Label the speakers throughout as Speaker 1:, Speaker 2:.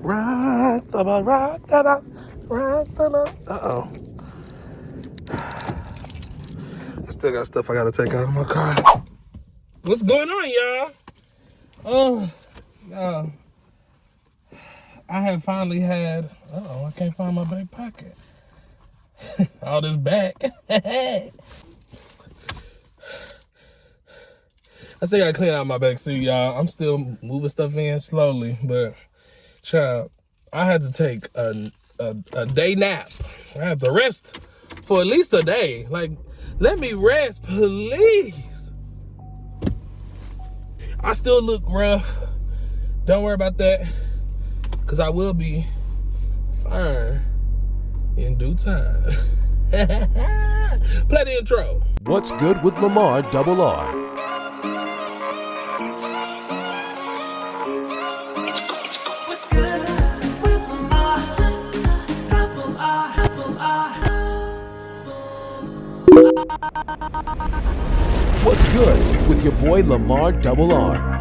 Speaker 1: Rock the boat, rock the boat, rock the boat. Uh-oh. I still got stuff I gotta take out of my car. What's going on, y'all? I have finally had, I can't find my back pocket. All this back. I still gotta clean out my back seat, y'all. I'm still moving stuff in slowly, but child, I had to take a day nap. I had to rest for at least a day. Like, let me rest, please. I still look rough. Don't worry about that, because I will be fine in due time. Play the intro.
Speaker 2: What's good with Lamar Double R?
Speaker 3: What's good with Lamar Double R?
Speaker 2: What's good with your boy Lamar Double R?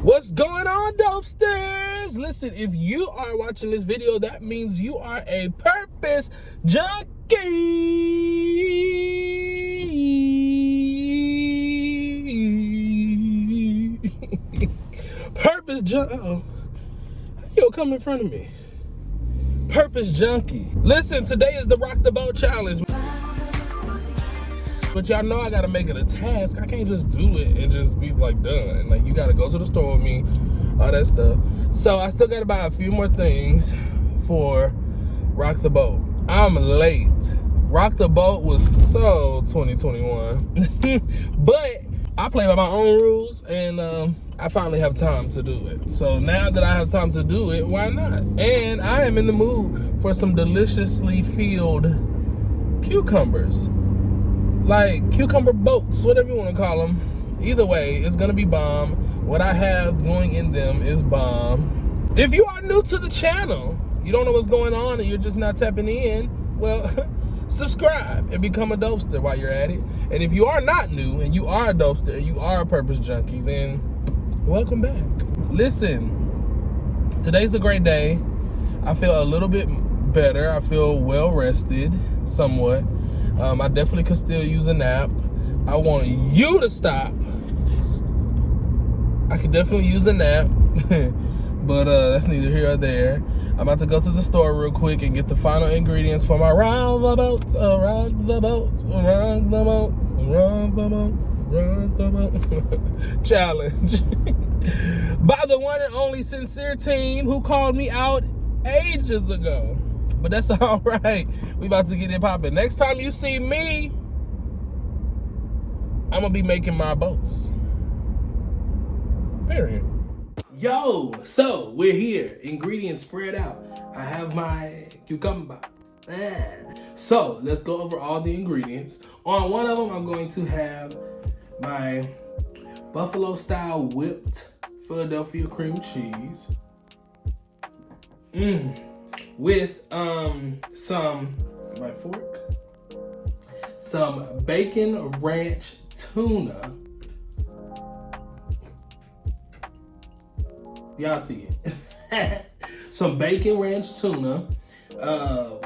Speaker 1: What's going on, Dopesters? Listen, if you are watching this video, that means you are a purpose junkie. Purpose junkie. Oh, yo, come in front of me. Purpose junkie. Listen, today is the Rock the Boat Challenge. But y'all know I gotta make it a task. I can't just do it and just be like done. Like, you gotta go to the store with me, all that stuff. So I still gotta buy a few more things for Rock the Boat. I'm late. Rock the Boat was so 2021. But I play by my own rules, and I finally have time to do it. So now that I have time to do it, why not? And I am in the mood for some deliciously filled cucumbers. Like cucumber boats, whatever you want to call them. Either way, it's gonna be bomb. What I have going in them is bomb. If you are new to the channel, you don't know what's going on and you're just not tapping in, well, subscribe and become a Dopester while you're at it. And if you are not new and you are a Dopester and you are a purpose junkie, then welcome back. Listen, today's a great day. I feel a little bit better. I feel well rested, somewhat. I definitely could still use a nap. I want you to stop. I could definitely use a nap, but that's neither here or there. I'm about to go to the store real quick and get the final ingredients for my rock the boat, rock the boat, rock the boat, rock the boat, rock the boat challenge by the one and only sincere team who called me out ages ago. But that's all right. We about to get it popping. Next time you see me, I'm gonna be making my boats. Period. Yo, so we're here. Ingredients spread out. I have my cucumber. So let's go over all the ingredients. On one of them, I'm going to have my buffalo style whipped Philadelphia cream cheese. With some, my fork, some bacon ranch tuna. Y'all see it. Some bacon ranch tuna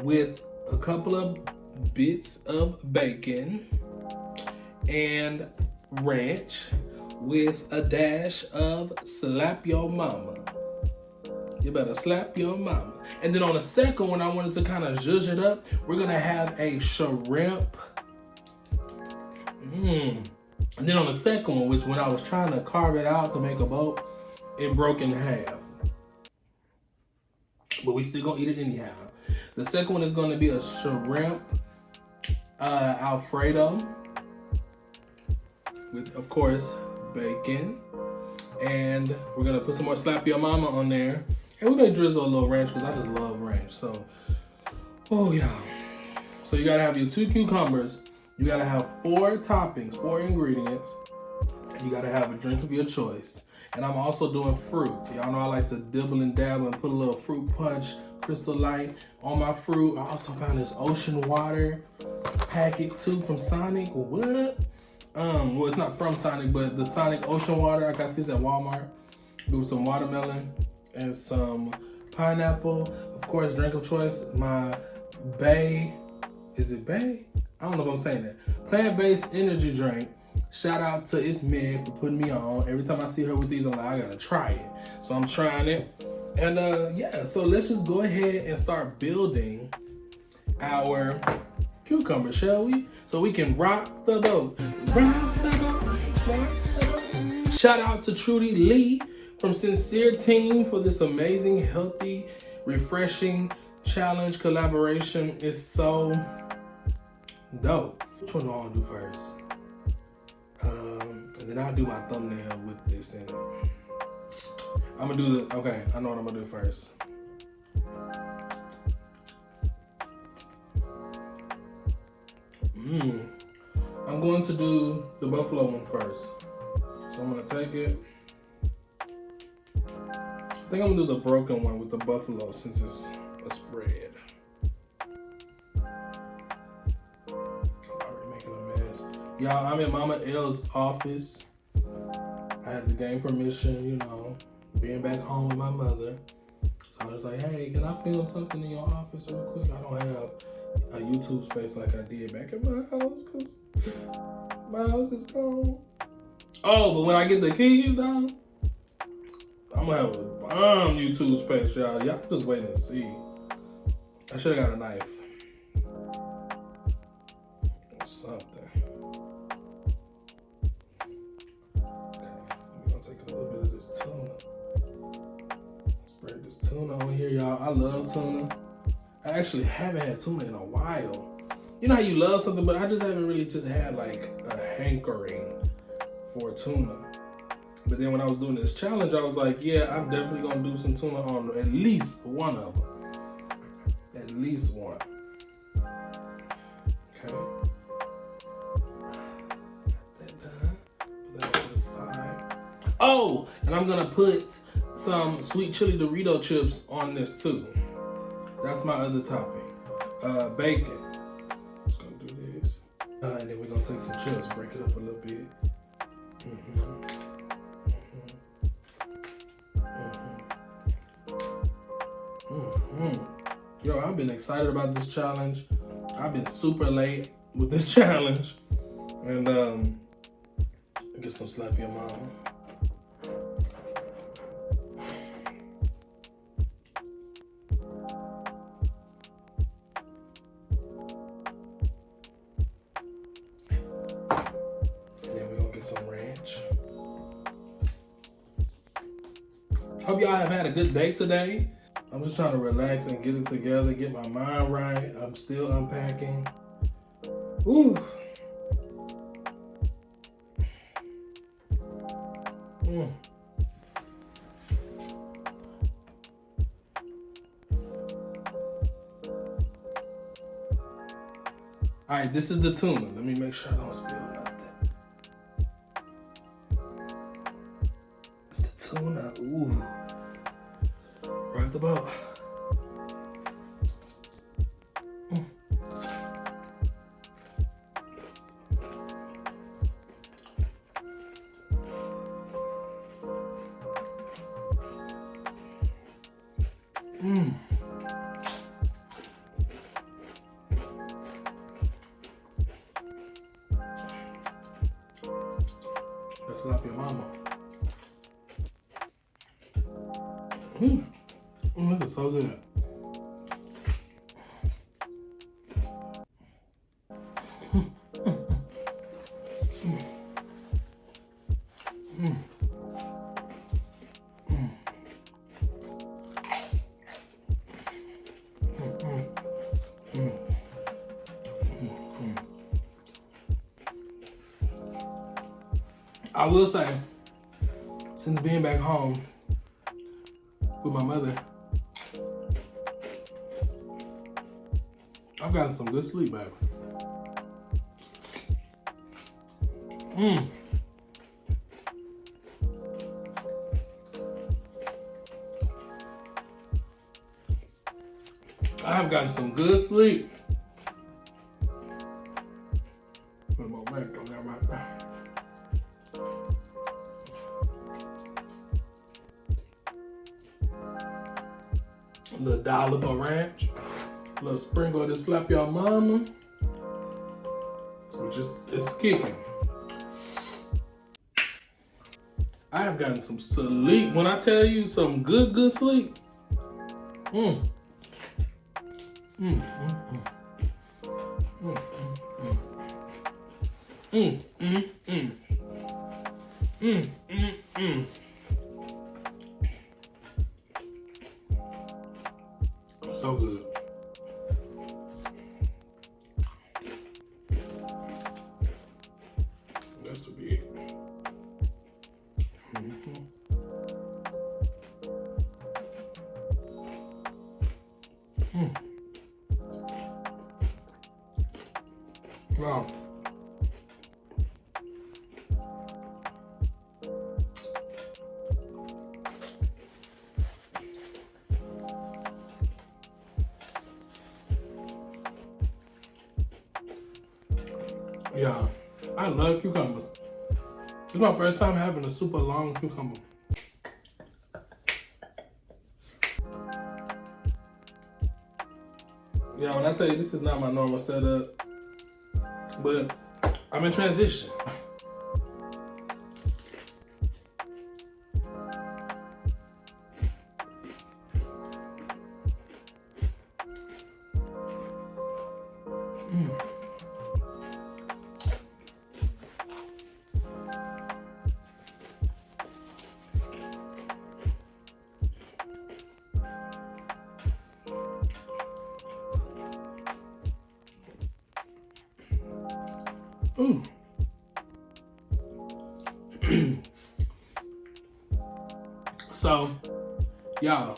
Speaker 1: with a couple of bits of bacon and ranch with a dash of slap your mama. You better slap your mama. And then on the second one, I wanted to kind of zhuzh it up. We're gonna have a shrimp. And then on the second one, which when I was trying to carve it out to make a boat, it broke in half. But we still gonna eat it anyhow. The second one is gonna be a shrimp Alfredo with, of course, bacon. And we're gonna put some more slap your mama on there. And we're gonna drizzle a little ranch because I just love ranch. So, oh yeah. So you gotta have your 2 cucumbers. You gotta have 4 toppings, 4 ingredients. And you gotta have a drink of your choice. And I'm also doing fruit. Y'all know I like to dibble and dabble and put a little fruit punch, Crystal Light on my fruit. I also found this ocean water packet too from Sonic. What? Well, it's not from Sonic, but the Sonic Ocean Water. I got this at Walmart. It was some watermelon and some pineapple. Of course, drink of choice, my Bay. Is it Bay? I don't know if I'm saying that. Plant-based energy drink. Shout out to It's Meg for putting me on. Every time I see her with these, I'm like, I gotta try it. So I'm trying it. And yeah, so let's just go ahead and start building our cucumber, shall we? So we can rock the boat. Rock the boat. Rock the boat. Shout out to Trudy Lee from Sincere Team for this amazing, healthy, refreshing challenge collaboration. It's so dope. Which one do I want to do first? And then I'll do my thumbnail with this in it. I'm gonna do the, okay, I know what I'm gonna do first. I'm going to do the buffalo one first. So I'm gonna take it. I think I'm gonna do the broken one with the buffalo since it's a spread. I'm already making a mess. Y'all, I'm in Mama L's office. I had to gain permission, you know, being back home with my mother. So I was like, hey, can I film something in your office real quick? I don't have a YouTube space like I did back at my house because my house is gone. Oh, but when I get the keys down, I'm gonna have a bomb YouTube space, y'all. Y'all just wait and see. I should have got a knife or something. A little bit of this tuna. Spread this tuna on here, y'all. I love tuna. I actually haven't had tuna in a while. You know how you love something, but I just haven't really just had like a hankering for tuna. But then when I was doing this challenge, I was like, yeah, I'm definitely gonna do some tuna on at least one of them. At least one. Okay. Put that to the side. Oh, and I'm gonna put some sweet chili Dorito chips on this too. That's my other topping. Bacon. Just gonna do this. And then we're gonna take some chips, break it up a little bit. Yo, I've been excited about this challenge. I've been super late with this challenge. And get some slap your mama. Some ranch. Hope y'all have had a good day today. I'm just trying to relax and get it together, get my mind right. I'm still unpacking. Ooh. All right, this is the tuna. Let me make sure I don't spill nothing. Tuna, ooh, rock the boat. Let's slap your mama. This is so good. I will say, since being back home with my mother, I've gotten some good sleep, baby. I have gotten some good sleep. Put my back on that right now. A little dollop of ranch. A little sprinkle to slap your mama. Which is, it's kicking. I have gotten some sleep. When I tell you some good sleep. Mm. Mm, mm, mm. Mm, mm, mm. Mm, mm, mm. Mm, mm, mm. So good. That's to be it. Mm-hmm. Mm. Wow. Yeah, I love cucumbers. It's my first time having a super long cucumber. Yeah, when I tell you this is not my normal setup, but I'm in transition. Ooh. So, y'all,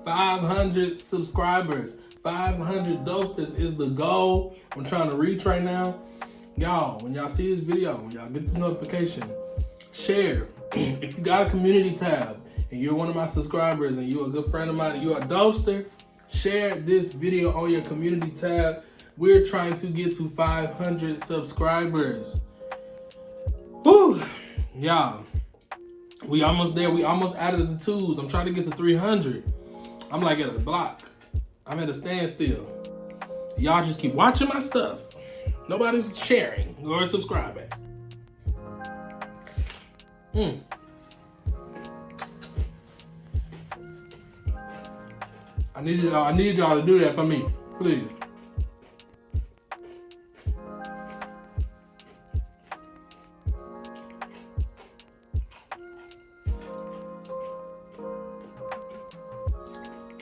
Speaker 1: 500 subscribers, 500 Dopesters is the goal. I'm trying to reach right now. Y'all, when y'all see this video, when y'all get this notification, share. If you got a community tab and you're one of my subscribers and you're a good friend of mine and you're a Dopester, share this video on your community tab. We're trying to get to 500 subscribers. Woo! Y'all, we almost there. We almost added the twos. I'm trying to get to 300. I'm like at a block. I'm at a standstill. Y'all just keep watching my stuff. Nobody's sharing or subscribing. I need y'all to do that for me, please.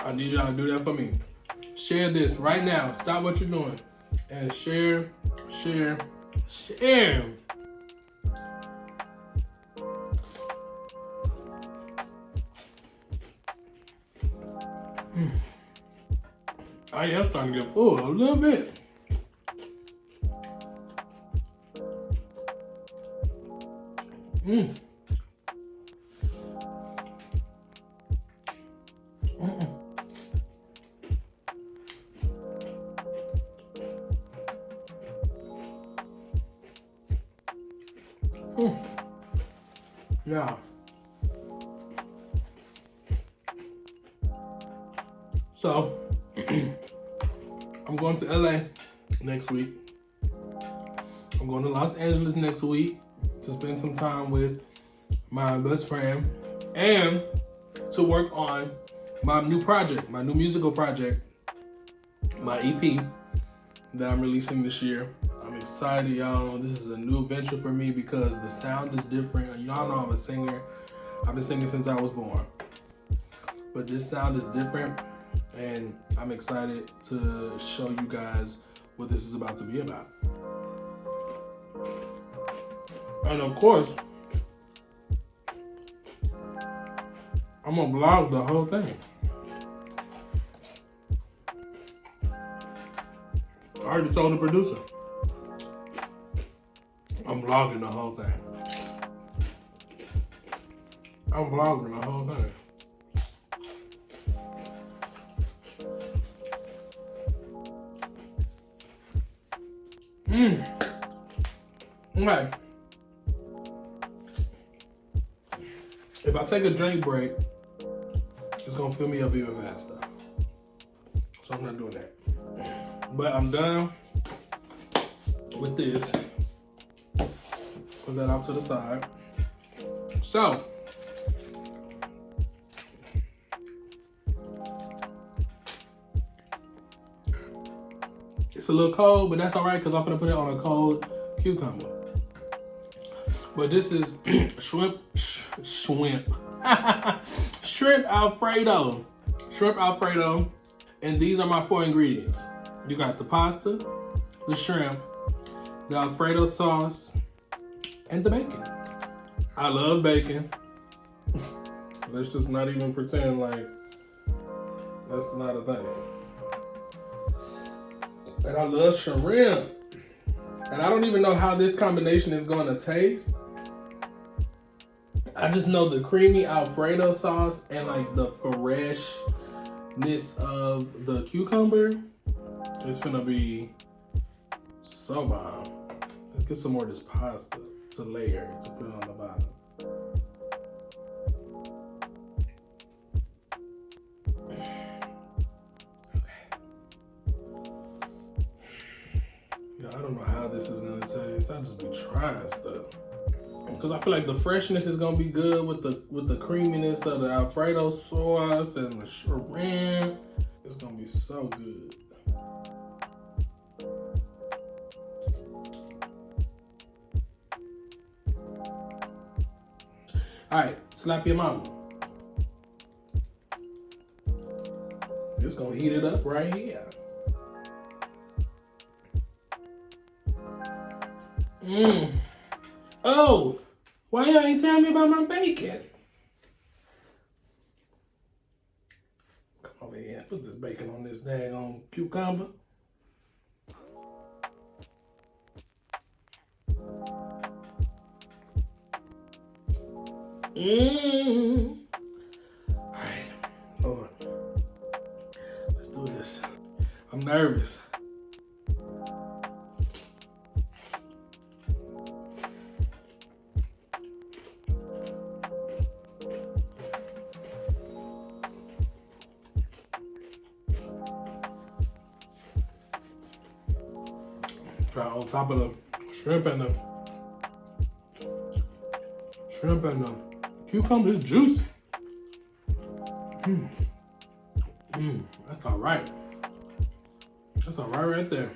Speaker 1: I need y'all to do that for me. Share this right now. Stop what you're doing. And share. I am starting to get full a little bit. Yeah. So, I'm going to LA next week. I'm going to Los Angeles next week to spend some time with my best friend and to work on my new project, my new musical project, my EP that I'm releasing this year. I'm excited, y'all. This is a new venture for me because the sound is different. Y'all know I'm a singer. I've been singing since I was born. But this sound is different, and I'm excited to show you guys what this is about to be about. And of course, I'm gonna vlog the whole thing. I already told the producer. I'm vlogging the whole thing. I'm vlogging the whole thing. Okay. If I take a drink break, it's gonna fill me up even faster. so I'm not doing that. But I'm done with this. Put that off to the side. So, it's a little cold, but that's all right because I'm gonna put it on a cold cucumber. But this is shrimp Alfredo. Shrimp Alfredo. And these are my 4 ingredients. You got the pasta, the shrimp, the Alfredo sauce, and the bacon. I love bacon. Let's just not even pretend like that's not a thing. And I love shrimp. And I don't even know how this combination is going to taste. I just know the creamy Alfredo sauce and like the freshness of the cucumber is gonna be so bomb. Let's get some more of this pasta to layer to put it on the bottom. Yeah, I don't know how this is gonna taste. I'll just be trying stuff. Because I feel like the freshness is gonna be good with the creaminess of the Alfredo sauce and the shrimp. It's gonna be so good. All right, slap your mama. Just gonna heat it up right here. Oh, why y'all ain't telling me about my bacon? Come over here, put this bacon on this daggone cucumber. All right, Lord, let's do this. I'm nervous. Right on top of the shrimp and the cucumber is juicy. That's all right. That's all right there.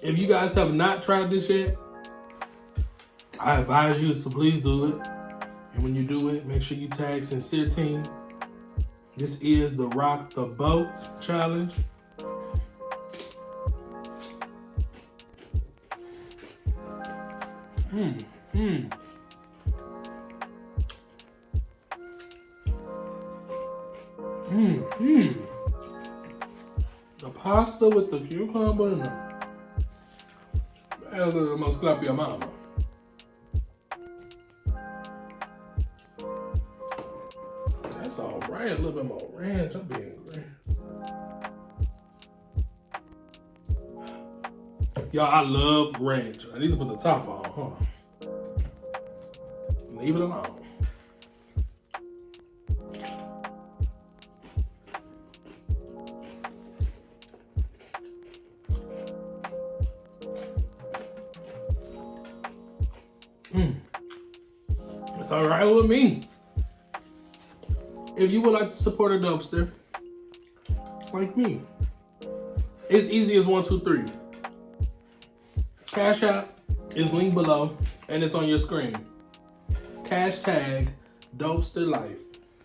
Speaker 1: If you guys have not tried this yet, I advise you to please do it. And when you do it, make sure you tag Sincere Team. This is the Rock the Boat Challenge. The pasta with the cucumber and I'm gonna slap your mama. That's all right. A little bit more ranch. I'm being great. Y'all, I love ranch. I need to put the top on, huh? Leave it alone. It's all right with me. If you would like to support a Dopester, like me, it's easy as 1, 2, 3. Cash App is linked below and it's on your screen. Hashtag dopesterlife.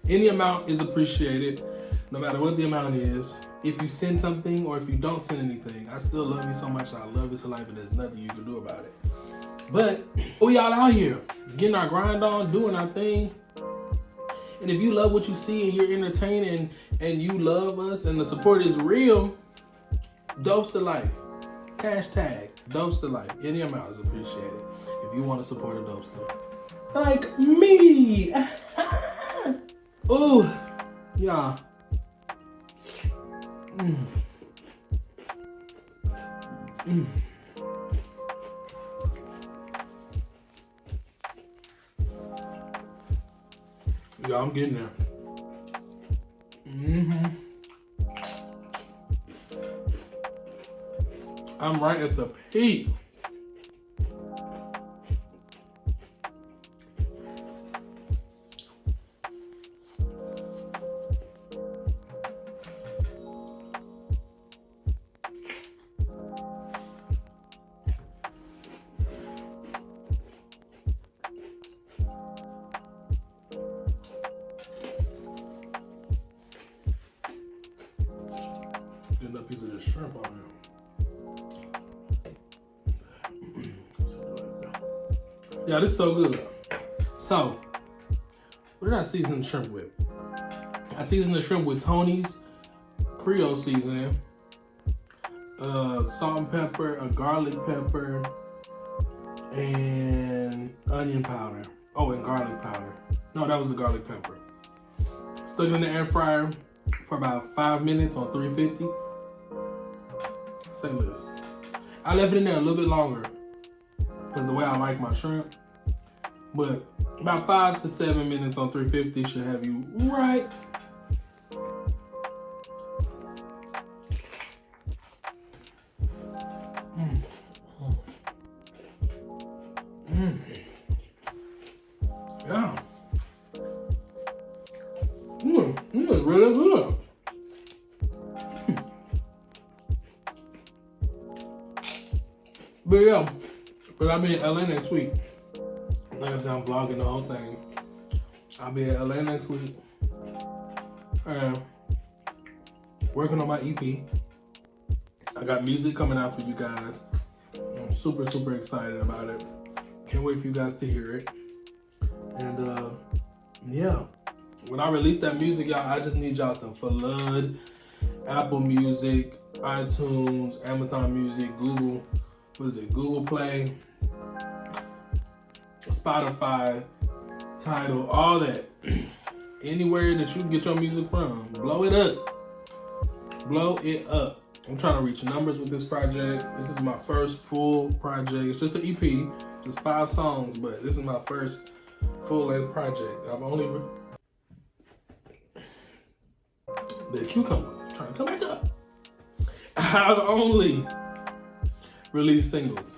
Speaker 1: Any amount is appreciated, no matter what the amount is. If you send something or if you don't send anything, I still love you so much and I love you to life and there's nothing you can do about it. But we all out here getting our grind on, doing our thing. And if you love what you see and you're entertaining and you love us and the support is real, Dopesterlife. Hashtag Dopesterlife. Any amount is appreciated if you want to support a Dopester. Like me. Ooh, yeah. Yeah, I'm getting there. I'm right at the peak. Getting that piece of this shrimp on here. Yeah, this is so good. So, what did I season the shrimp with? I seasoned the shrimp with Tony's Creole seasoning, salt and pepper, a garlic pepper, and onion powder. Oh, and garlic powder. No, that was the garlic pepper. Stuck it in the air fryer for about 5 minutes on 350. Say less. I left it in there a little bit longer because the way I like my shrimp. But about 5 to 7 minutes on 350 should have you right. Yeah. It's really good. But yeah, I'll be in LA next week. Like I said, I'm vlogging the whole thing. I'll be in LA next week. And working on my EP. I got music coming out for you guys. I'm super, super excited about it. Can't wait for you guys to hear it. And yeah, when I release that music, y'all, I just need y'all to flood Apple Music, iTunes, Amazon Music, Google, Google Play, Spotify, Tidal, all that. Anywhere that you can get your music from, blow it up. Blow it up. I'm trying to reach numbers with this project. This is my first full project. It's just an EP, just 5 songs, but this is my first full-length project. I've only the cucumber trying to come back up. I've only released singles.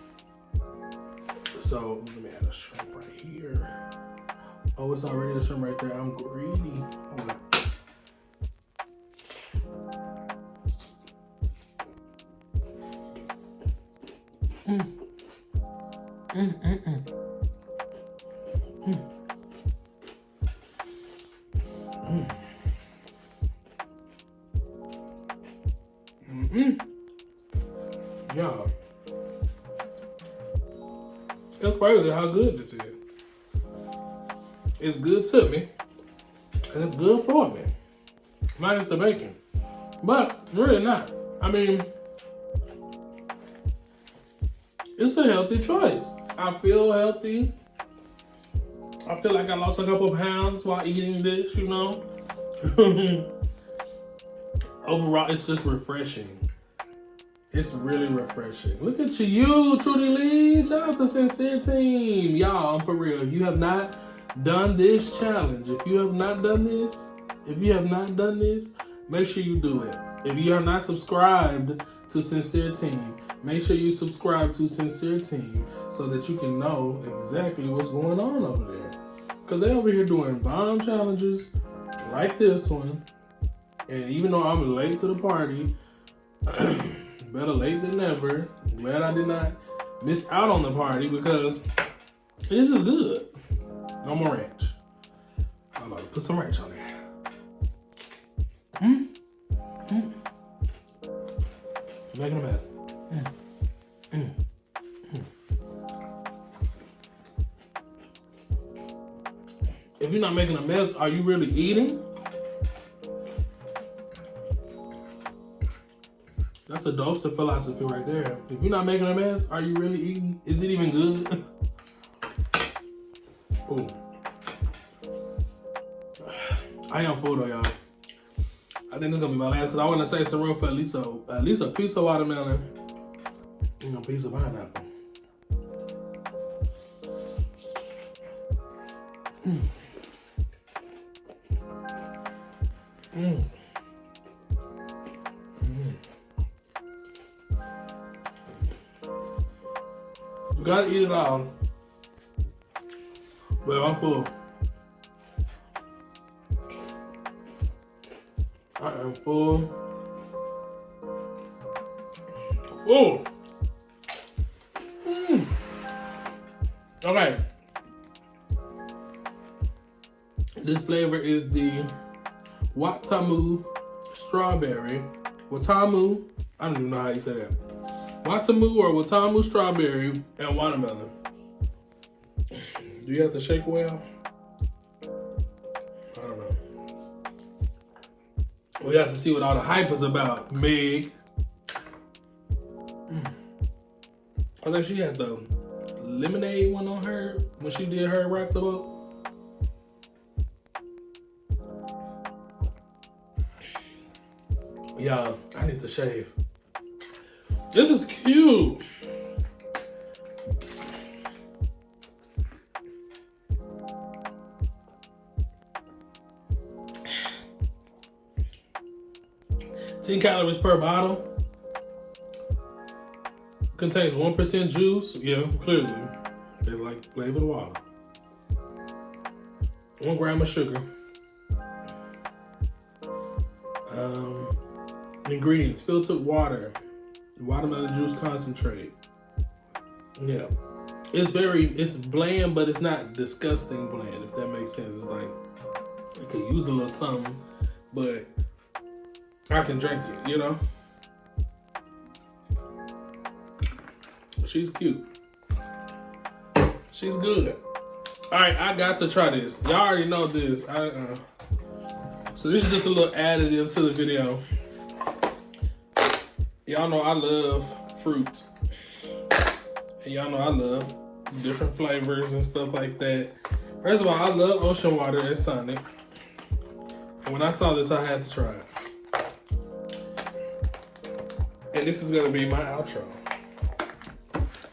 Speaker 1: So let me add a shrimp right here. Oh, it's already a shrimp right there. I'm greedy. Okay. Yeah. It's crazy how good this is. It's good to me, and it's good for me. Minus the bacon. But really not. I mean, it's a healthy choice. I feel healthy. I feel like I lost a couple pounds while eating this, you know. Overall, it's just refreshing. It's really refreshing. Look at you, Trudy Lee. Shout out to Sincere Team. Y'all, for real, if you have not done this challenge, if you have not done this, make sure you do it. If you are not subscribed to Sincere Team, make sure you subscribe to Sincere Team so that you can know exactly what's going on over there. Because they're over here doing bomb challenges like this one. And even though I'm late to the party, better late than never. Glad I did not miss out on the party because this is good. No more ranch. I'm about to put some ranch on there. Making a mess. If you're not making a mess, are you really eating? That's a Dopester philosophy right there. If you're not making a mess, are you really eating? Is it even good? Ooh. I am full though, y'all. I think this is gonna be my last because I want to say some room for at least a piece of watermelon and a piece of pineapple. Gotta eat it all. But I'm full. I am full. Full. Okay. This flavor is the Watamu strawberry. Watamu, I don't even know how you say that. Watamu or Watamu strawberry and watermelon. Do you have to shake well? I don't know. We have to see what all the hype is about, Meg. I think she had the lemonade one on her when she did her Rock the Boat. Yeah, I need to shave. This is cute. $10 calories per bottle. Contains 1% juice. Yeah, clearly. It's like flavored water. 1 gram of sugar. Ingredients: filtered water, watermelon juice concentrate. Yeah, it's bland, but it's not disgusting bland, if that makes sense. It's like you could use a little something, but I can drink it, you know. She's cute. She's good. All right, I got to try this. Y'all already know this. So this is just a little additive to the video. Y'all know I love fruit. And y'all know I love different flavors and stuff like that. First of all, I love ocean water at Sonic. And when I saw this, I had to try it. And this is gonna be my outro.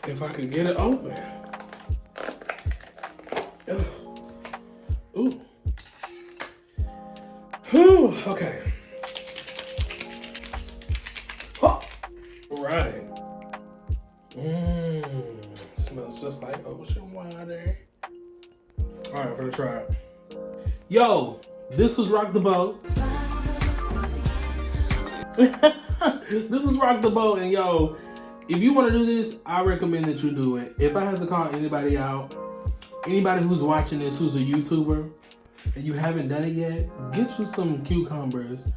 Speaker 1: If I could get it open. Ugh. Ooh. Whew, okay. Oh. Right. Smells just like ocean water. All right, I'm gonna try it. Yo, this was Rock the Boat. This is Rock the Boat, and yo, if you want to do this, I recommend that you do it. If I have to call anybody out, anybody who's watching this who's a YouTuber, and you haven't done it yet, get you some cucumbers,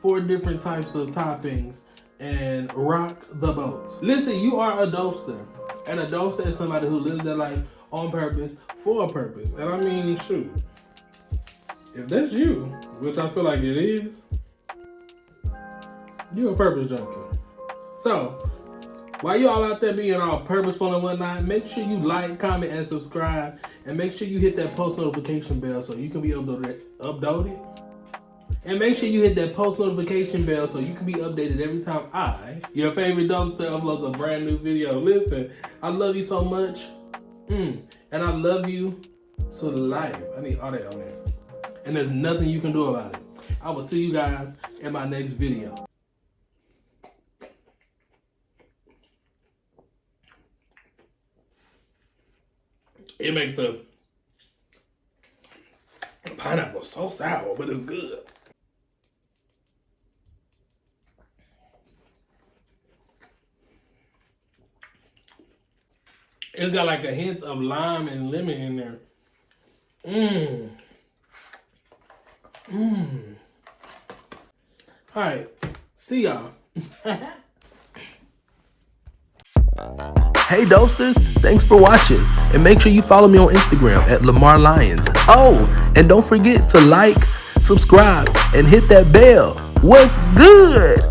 Speaker 1: 4 different types of toppings, and rock the boat. Listen, you are a dopester, and a dopester is somebody who lives their life on purpose, for a purpose. And I mean, shoot, if that's you, which I feel like it is, you're a purpose junkie. So, while you all out there being all purposeful and whatnot, make sure you like, comment, and subscribe. And make sure you hit that post notification bell so you can be uploaded. And make sure you hit that post notification bell so you can be updated every time I, your favorite Dopester, uploads a brand new video. Listen, I love you so much. And I love you to life. I need all that on there. And there's nothing you can do about it. I will see you guys in my next video. It makes the pineapple so sour, but it's good. It's got like a hint of lime and lemon in there. All right, see y'all.
Speaker 2: Hey Dopesters, thanks for watching, and make sure you follow me on Instagram at Lamar Lyons. Oh, and don't forget to like, subscribe, and hit that bell. What's good?